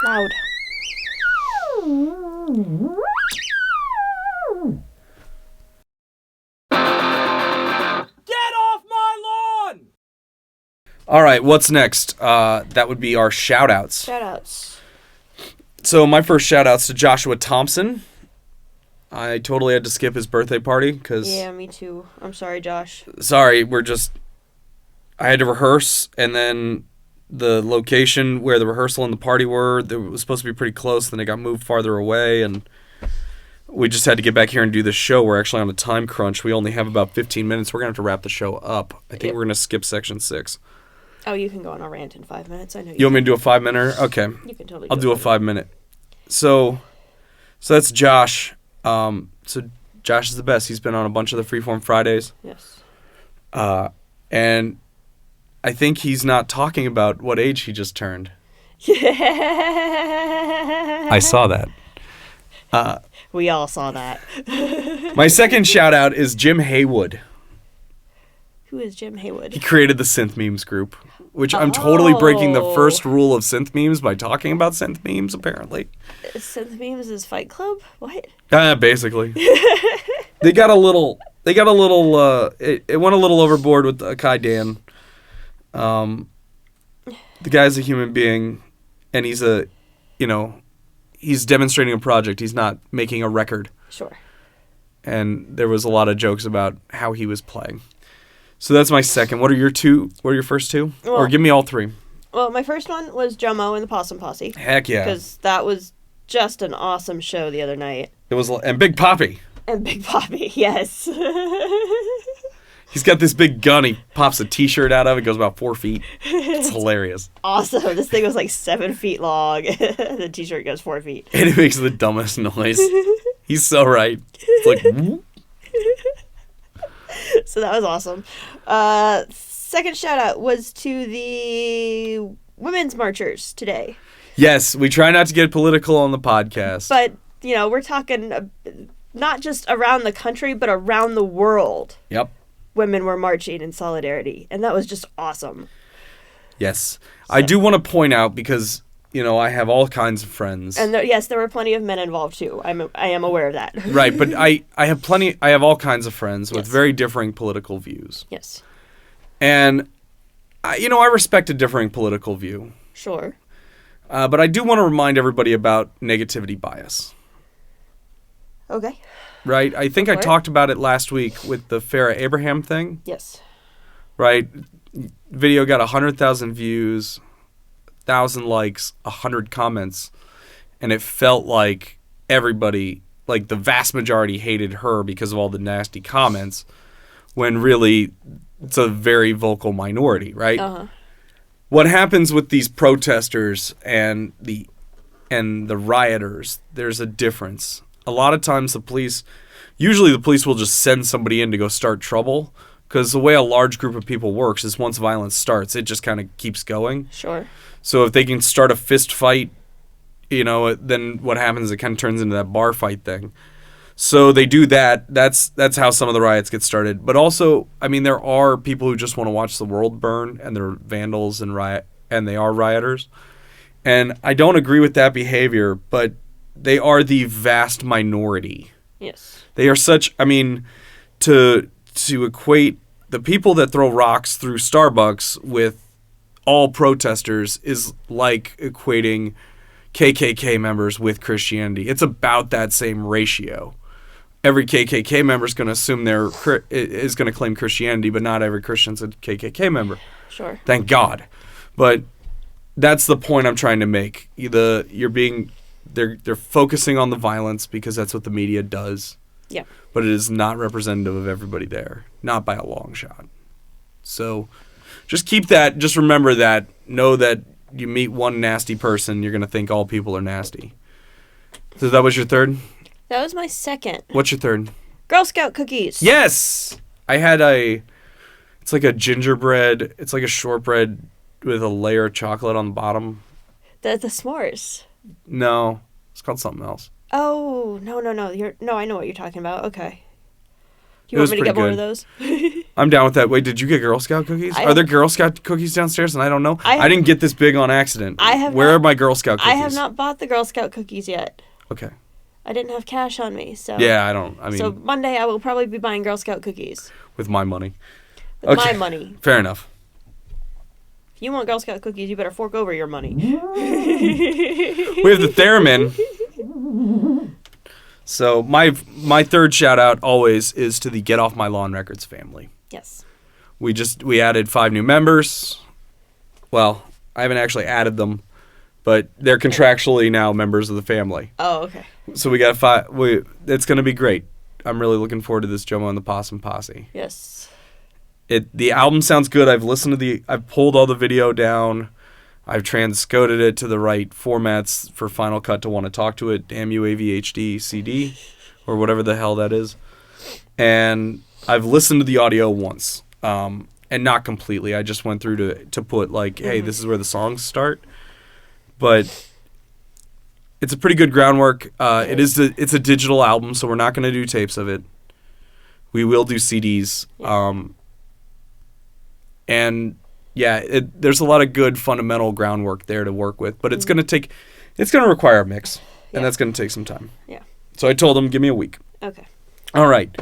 Loud. Get off my lawn! All right, what's next? That would be our shout-outs. Shoutouts. So my first shout-out's to Joshua Thompson. I totally had to skip his birthday party because... Yeah, me too. I'm sorry, Josh. Sorry, I had to rehearse, and then the location where the rehearsal and the party were, it was supposed to be pretty close, then it got moved farther away, and we just had to get back here and do this show. We're actually on a time crunch. We only have about 15 minutes. We're going to have to wrap the show up. I think we're going to skip section 6. Oh, you can go on a rant in 5 minutes. I know You want me to do a 5-minute? Okay. You can totally I'll do a 5-minute. So that's Josh. So Josh is the best. He's been on a bunch of the Freeform Fridays. Yes. And I think he's not talking about what age he just turned. I saw that. We all saw that. My second shout out is Jim Haywood. Who is Jim Haywood? He created the Synth Memes group, which I'm totally breaking the first rule of Synth Memes by talking about Synth Memes, apparently. Synth Memes is Fight Club? What? Basically. They got a little, it went a little overboard with Kai Dan. The guy's a human being, and he's demonstrating a project. He's not making a record. Sure. And there was a lot of jokes about how he was playing. So that's my second. What are your first two? Well, or give me all three. Well, my first one was Jomo and the Possum Posse. Heck yeah. Because that was just an awesome show the other night. It was, and Big Poppy. And Big Poppy, yes. He's got this big gun. He pops a T-shirt out of it. Goes about 4 feet. It's hilarious. Awesome. This thing was like 7 feet long. The T-shirt goes 4 feet. And it makes the dumbest noise. He's so right. It's like... Whoop. So that was awesome. Second shout out was to the women's marchers today. Yes, we try not to get political on the podcast. But, we're talking not just around the country, but around the world. Yep. Women were marching in solidarity, and that was just awesome. Yes. So, I do want to point out, because, I have all kinds of friends. And there were plenty of men involved, too. I am aware of that. Right, but I have all kinds of friends with very differing political views. Yes. And, I respect a differing political view. Sure. But I do want to remind everybody about negativity bias. Okay. Right? I think I talked about it last week with the Farrah Abraham thing. Yes. Right? Video got 100,000 views, 1,000 likes, 100 comments, and it felt like everybody, like the vast majority, hated her because of all the nasty comments, when really it's a very vocal minority, right? Uh-huh. What happens with these protesters and the rioters, there's a difference. A lot of times usually the police will just send somebody in to go start trouble, because the way a large group of people works is once violence starts, it just kind of keeps going. Sure. So if they can start a fist fight, then what happens, it kind of turns into that bar fight thing. So they do that. That's how some of the riots get started. But also, there are people who just want to watch the world burn, and they're vandals and they are rioters. And I don't agree with that behavior, but they are the vast minority. Yes. They are such, to equate the people that throw rocks through Starbucks with all protesters is like equating KKK members with Christianity. It's about that same ratio. Every KKK member is going to assume is going to claim Christianity, but not every Christian's a KKK member. Sure. Thank God. But that's the point I'm trying to make. They're focusing on the violence because that's what the media does. Yeah. But it is not representative of everybody there, not by a long shot. So just keep that. Just remember that. Know that you meet one nasty person, you're going to think all people are nasty. So that was your third? That was my second. What's your third? Girl Scout cookies. Yes! I had it's like a gingerbread, it's like a shortbread with a layer of chocolate on the bottom. The s'mores. No, it's called something else. Oh, no. I know what you're talking about. Okay. You want me to get more of those? I'm down with that. Wait, did you get Girl Scout cookies? Are there Girl Scout cookies downstairs and I don't know? I didn't get this big on accident. Where are my Girl Scout cookies? I have not bought the Girl Scout cookies yet. Okay. I didn't have cash on me, so... Yeah, so Monday I will probably be buying Girl Scout cookies. With my money. With my money. Fair enough. If you want Girl Scout cookies, you better fork over your money. We have the theremin. So my third shout out always is to the Get Off My Lawn Records family. Yes. We added 5 new members. Well, I haven't actually added them, but they're contractually now members of the family. Oh, okay. So we got 5. It's going to be great. I'm really looking forward to this Jomo and the Possum Posse. Yes. The album sounds good. I've pulled all the video down. I've transcoded it to the right formats for Final Cut to want to talk to it. Damn you, AVHD CD, or whatever the hell that is. And I've listened to the audio once, and not completely. I just went through to put like, hey, this is where the songs start. But it's a pretty good groundwork. It's a digital album, so we're not going to do tapes of it. We will do CDs. And yeah, there's a lot of good fundamental groundwork there to work with, but it's going to require a mix, and that's going to take some time. Yeah. So I told them, give me a week. Okay. All right.